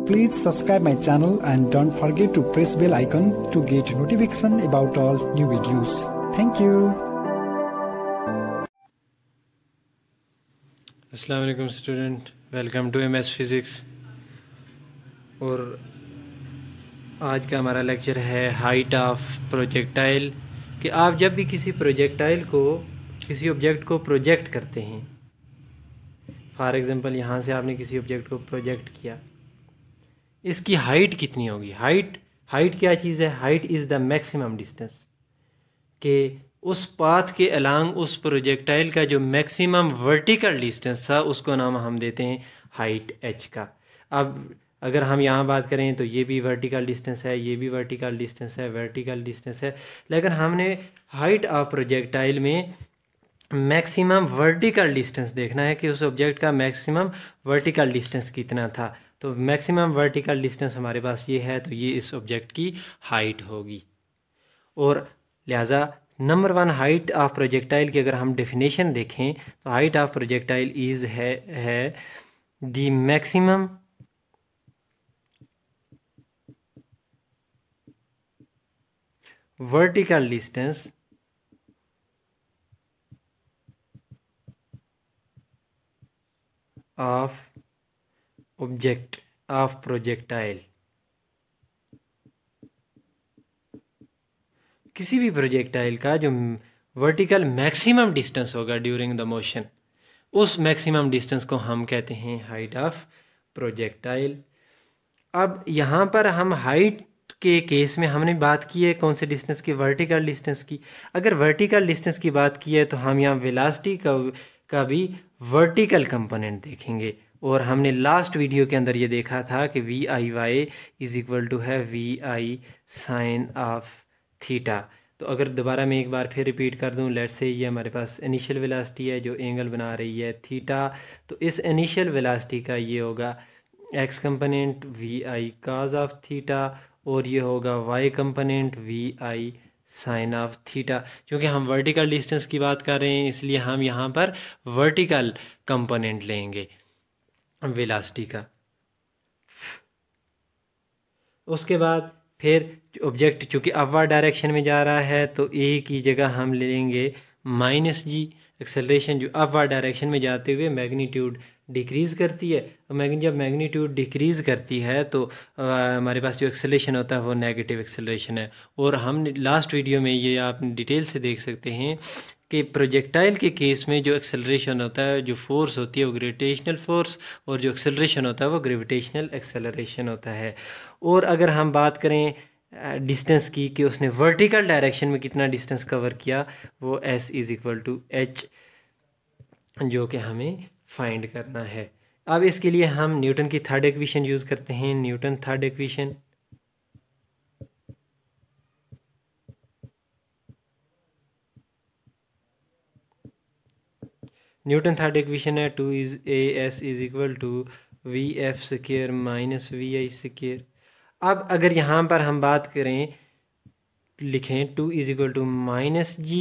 Please subscribe my channel and don't forget to press bell icon to get notification about all new videos. Thank you. अस्सलाम वालेकुम student, welcome to MS physics. और आज का हमारा lecture है height of projectile. कि आप जब भी किसी प्रोजेक्टाइल को, किसी ऑब्जेक्ट को प्रोजेक्ट करते हैं, फॉर एग्ज़ाम्पल यहाँ से आपने किसी ऑब्जेक्ट को प्रोजेक्ट किया, इसकी हाइट कितनी होगी। हाइट क्या चीज़ है? Height is the maximum distance, कि उस पाथ के अलांग उस प्रोजेक्टाइल का जो मैक्सिमम वर्टिकल डिस्टेंस था उसको नाम हम देते हैं हाइट h का। अब अगर हम यहाँ बात करें तो ये भी वर्टिकल डिस्टेंस है, ये भी वर्टिकल डिस्टेंस है, वर्टिकल डिस्टेंस है, लेकिन हमने हाइट ऑफ प्रोजेक्टाइल में मैक्सिमम वर्टिकल डिस्टेंस देखना है कि उस ऑब्जेक्ट का मैक्सिमम वर्टिकल डिस्टेंस कितना था। तो मैक्सिमम वर्टिकल डिस्टेंस हमारे पास ये है, तो ये इस ऑब्जेक्ट की हाइट होगी। और लिहाजा नंबर 1 हाइट ऑफ प्रोजेक्टाइल की अगर हम डेफिनेशन देखें तो हाइट ऑफ प्रोजेक्टाइल इज़ है the maximum vertical distance of object of projectile. किसी भी प्रोजेक्टाइल का जो वर्टिकल मैक्सिमम डिस्टेंस होगा ड्यूरिंग द मोशन, उस मैक्सिमम डिस्टेंस को हम कहते हैं हाइट ऑफ प्रोजेक्टाइल। अब यहाँ पर हम हाइट के केस में हमने बात की है कौन से डिस्टेंस की? वर्टिकल डिस्टेंस की। अगर वर्टिकल डिस्टेंस की बात की है तो हम यहाँ वेलोसिटी का भी वर्टिकल कंपोनेंट देखेंगे। और हमने लास्ट वीडियो के अंदर ये देखा था कि VIY इज़ इक्वल टू है VI साइन ऑफ थीटा। तो अगर दोबारा मैं एक बार फिर रिपीट कर दूं, लेट्स से ये हमारे पास इनिशियल वेलोसिटी है जो एंगल बना रही है थीटा, तो इस इनिशियल वेलोसिटी का ये होगा x component VI cos of theta, और ये होगा y component VI sine of theta. क्योंकि हम वर्टिकल डिस्टेंस की बात कर रहे हैं इसलिए हम यहाँ पर वर्टिकल कंपोनेंट लेंगे वेलोसिटी का। उसके बाद फिर ऑब्जेक्ट चूँकि अपवर्ड डायरेक्शन में जा रहा है तो ए की जगह हम ले लेंगे -g। एक्सेलरेशन जो अपवर्ड डायरेक्शन में जाते हुए मैग्नीट्यूड डिक्रीज़ करती है, और जब मैग्नीट्यूड डिक्रीज़ करती है तो हमारे पास जो एक्सेलरेशन होता है वो नेगेटिव एक्सेलरेशन है। और हमने लास्ट वीडियो में ये आप डिटेल से देख सकते हैं कि प्रोजेक्टाइल के केस में जो एक्सेलरेशन होता है, जो फोर्स होती है वो ग्रेविटेशनल फोर्स, और जो एक्सेलरेशन होता है वो ग्रेविटेशनल एक्सेलरेशन होता है। और अगर हम बात करें डिस्टेंस की कि उसने वर्टिकल डायरेक्शन में कितना डिस्टेंस कवर किया, वो S is equal to H जो कि हमें फाइंड करना है। अब इसके लिए हम न्यूटन की थर्ड इक्वेशन यूज़ करते हैं। न्यूटन थर्ड इक्वेशन है 2AS is equal to VF square minus VI square. अब अगर यहाँ पर हम बात करें, लिखें 2 is equal to -g,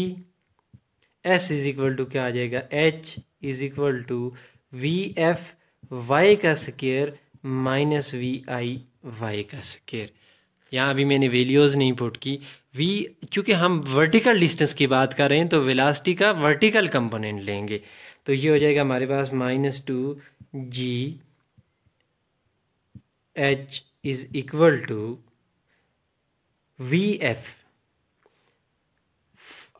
S is equal to क्या आ जाएगा? H is equal to VF y का स्क्वायर माइनस VI y का स्क्वायर। यहाँ अभी मैंने वैल्यूज़ नहीं पुट की। चूँकि हम वर्टिकल डिस्टेंस की बात कर रहे हैं तो वेलोसिटी का वर्टिकल कंपोनेंट लेंगे, तो ये हो जाएगा हमारे पास -2g H is equal to VF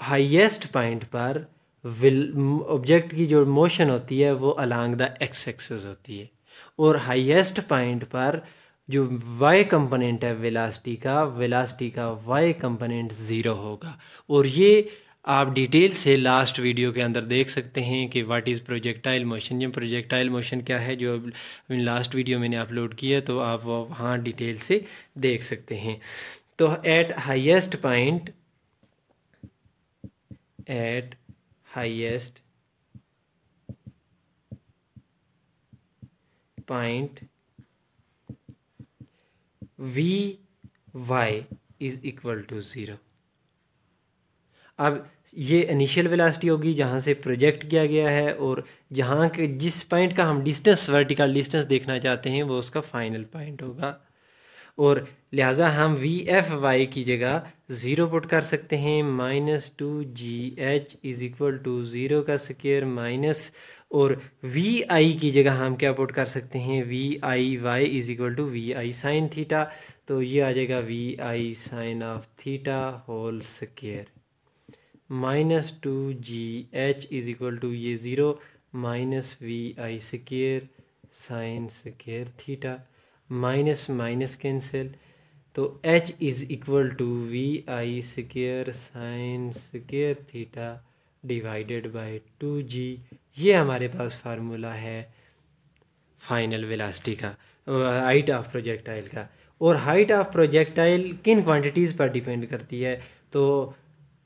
highest point पर ऑब्जेक्ट की जो मोशन होती है वो अलोंग द एक्स एक्सिस होती है, और हाईएस्ट पॉइंट पर जो y कंपोनेंट है वेलोसिटी का y कंपोनेंट 0 होगा। और ये आप डिटेल से लास्ट वीडियो के अंदर देख सकते हैं कि व्हाट इज़ प्रोजेक्टाइल मोशन। ये प्रोजेक्टाइल मोशन क्या है जो लास्ट वीडियो मैंने अपलोड किया, तो आप वहाँ डिटेल से देख सकते हैं। तो at highest point VY is equal to 0। अब ये इनिशियल वेलोसिटी होगी जहाँ से प्रोजेक्ट किया गया है, और जहाँ के जिस पॉइंट का हम डिस्टेंस, वर्टिकल डिस्टेंस देखना चाहते हैं वो उसका फाइनल पॉइंट होगा। और लिहाजा हम वी एफ वाई की जगह ज़ीरो पुट कर सकते हैं, -2gh is equal to zero का स्क्वायर माइनस, और वी आई की जगह हम क्या पुट कर सकते हैं, v i y is equal to v i sine theta. तो ये आ जाएगा v i sine of theta whole square, -2gh is equal to ये zero minus v i square sine square theta, minus minus cancel, तो h is equal to v i square sine square theta divided by 2g। ये हमारे पास formula है final velocity का, height of projectile का। और height of projectile किन quantities पर depend करती है, तो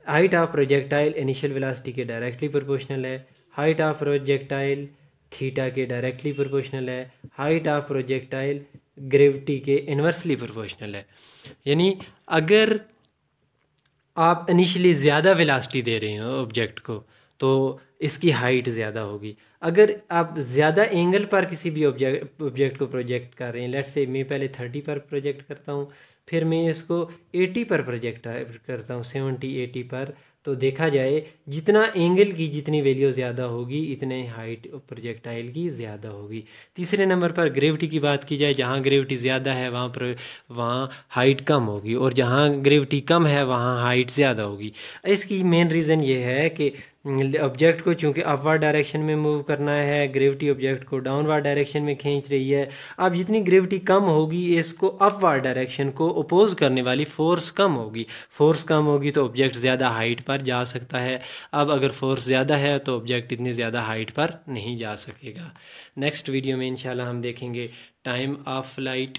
height of projectile initial velocity के डायरेक्टली प्रोपोर्शनल है, हाइट ऑफ प्रोजेक्टाइल थीटा के डायरेक्टली प्रोपोर्शनल है, हाइट ऑफ प्रोजेक्टाइल ग्रेविटी के इन्वर्सली प्रोपोर्शनल है। यानी अगर आप इनिशियली ज़्यादा वेलोसिटी दे रहे हो ऑब्जेक्ट को तो इसकी हाइट ज़्यादा होगी। अगर आप ज़्यादा एंगल पर किसी भी ऑब्जेक्ट को प्रोजेक्ट कर रहे हैं, लेट्स से मैं पहले 30 पर प्रोजेक्ट करता हूँ, फिर मैं इसको 80 पर प्रोजेक्ट करता हूँ, 70-80 पर, तो देखा जाए जितना एंगल की जितनी वैल्यू ज़्यादा होगी इतने हाइट प्रोजेक्टाइल की ज़्यादा होगी। तीसरे नंबर पर ग्रेविटी की बात की जाए, जहाँ ग्रेविटी ज़्यादा है वहाँ हाइट कम होगी, और जहाँ ग्रेविटी कम है वहाँ हाइट ज़्यादा होगी। इसकी मेन रीज़न ये है कि ऑब्जेक्ट को चूँकि अपवर्ड डायरेक्शन में मूव करना है, ग्रेविटी ऑब्जेक्ट को डाउनवर्ड डायरेक्शन में खींच रही है। अब जितनी ग्रेविटी कम होगी इसको अपवर्ड डायरेक्शन को अपोज करने वाली फोर्स कम होगी, फोर्स कम होगी तो ऑब्जेक्ट ज़्यादा हाइट पर जा सकता है। अब अगर फोर्स ज़्यादा है तो ऑब्जेक्ट इतनी ज़्यादा हाइट पर नहीं जा सकेगा। नेक्स्ट वीडियो में इंशाल्लाह हम देखेंगे टाइम ऑफ फ्लाइट।